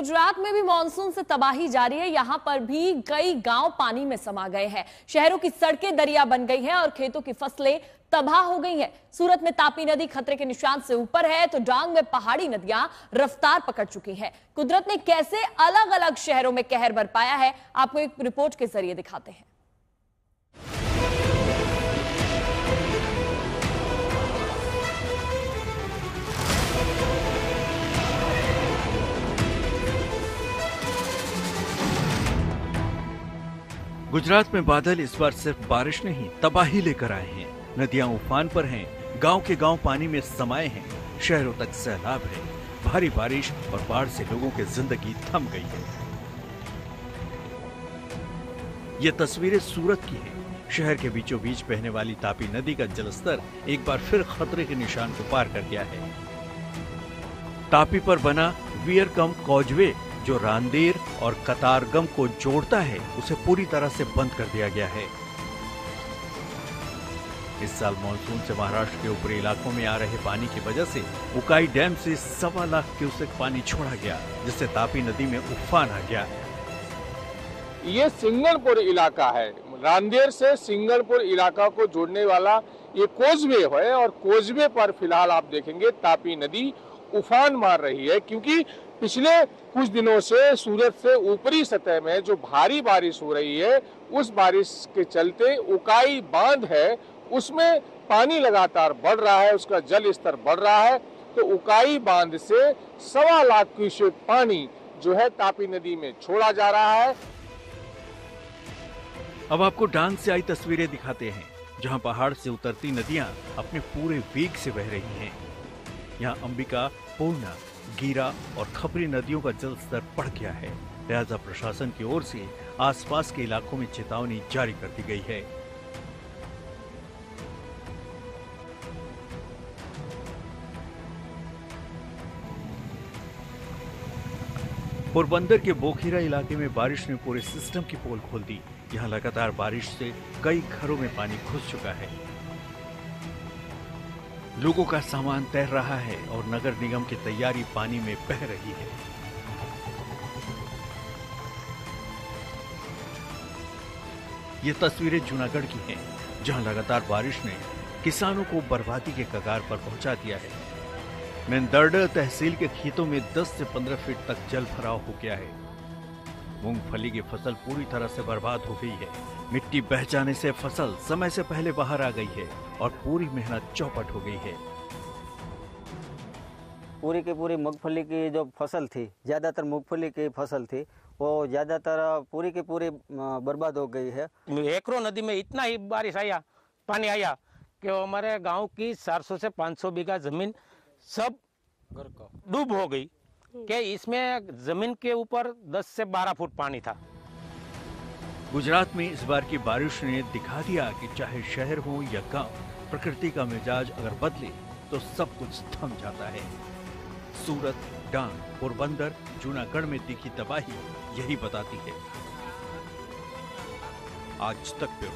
गुजरात में भी मानसून से तबाही जारी है। यहां पर भी कई गांव पानी में समा गए हैं। शहरों की सड़कें दरिया बन गई हैं और खेतों की फसलें तबाह हो गई हैं। सूरत में तापी नदी खतरे के निशान से ऊपर है तो डांग में पहाड़ी नदियां रफ्तार पकड़ चुकी है। कुदरत ने कैसे अलग अलग शहरों में कहर बरपाया है, आपको एक रिपोर्ट के जरिए दिखाते हैं। गुजरात में बादल इस बार सिर्फ बारिश नहीं तबाही लेकर आए हैं। नदियां उफान पर हैं, गांव के गांव पानी में समाये हैं, शहरों तक सैलाब है। भारी बारिश और बाढ़ से लोगों की जिंदगी थम गई है। ये तस्वीरें सूरत की हैं। शहर के बीचों बीच बहने वाली तापी नदी का जलस्तर एक बार फिर खतरे के निशान को पार कर गया है। तापी पर बना वीरकम कॉजवे जो रांदेर और कतारगम को जोड़ता है, उसे पूरी तरह से बंद कर दिया गया है। इस साल मानसून से महाराष्ट्र के ऊपरी इलाकों में आ रहे पानी की वजह से उकाई डैम से 1.25 लाख क्यूसेक पानी छोड़ा गया, जिससे तापी नदी में उफान आ गया। ये सिंगलपुर इलाका है, रांदेर से सिंगलपुर इलाका को जोड़ने वाला ये कोजवे है और कोजवे पर फिलहाल आप देखेंगे तापी नदी उफान मार रही है, क्योंकि पिछले कुछ दिनों से सूरत से ऊपरी सतह में जो भारी बारिश हो रही है, उस बारिश के चलते उकाई बांध है, उसमें पानी लगातार बढ़ रहा है, उसका जल स्तर बढ़ रहा है। तो उकाई बांध से 1.25 लाख क्यूसेक पानी जो है तापी नदी में छोड़ा जा रहा है। अब आपको डांग से आई तस्वीरें दिखाते हैं, जहां पहाड़ से उतरती नदियां अपने पूरे वेग से बह रही हैं। यहाँ अंबिका, पूर्णा, गीरा और खपरी नदियों का जल स्तर बढ़ गया है। लिहाजा प्रशासन की ओर से आसपास के इलाकों में चेतावनी जारी कर दी गई है। पोरबंदर के बोखीरा इलाके में बारिश ने पूरे सिस्टम की पोल खोल दी। यहाँ लगातार बारिश से कई घरों में पानी घुस चुका है। लोगों का सामान तैर रहा है और नगर निगम की तैयारी पानी में बह रही है। ये तस्वीरें जूनागढ़ की हैं, जहां लगातार बारिश ने किसानों को बर्बादी के कगार पर पहुंचा दिया है। मेंदरडा तहसील के खेतों में 10 से 15 फीट तक जल भराव हो गया है। मूंगफली की फसल पूरी तरह से बर्बाद हो गई है। मिट्टी बह जाने से फसल समय से पहले बाहर आ गई है और पूरी मेहनत चौपट हो गई है। पूरी की पूरी मूंगफली की जो फसल थी, ज्यादातर मूंगफली की फसल थी, वो ज्यादातर पूरी की पूरी बर्बाद हो गई है। एकरो नदी में इतना ही बारिश आया, पानी आया कि हमारे गांव की 400 से 500 बीघा जमीन सब डूब हो गई कि इसमें जमीन के ऊपर 10 से 12 फुट पानी था। गुजरात में इस बार की बारिश ने दिखा दिया कि चाहे शहर हो या गांव, प्रकृति का मिजाज अगर बदले तो सब कुछ थम जाता है। सूरत, डांग, पोरबंदर, जूनागढ़ में दिखी तबाही यही बताती है। आज तक पे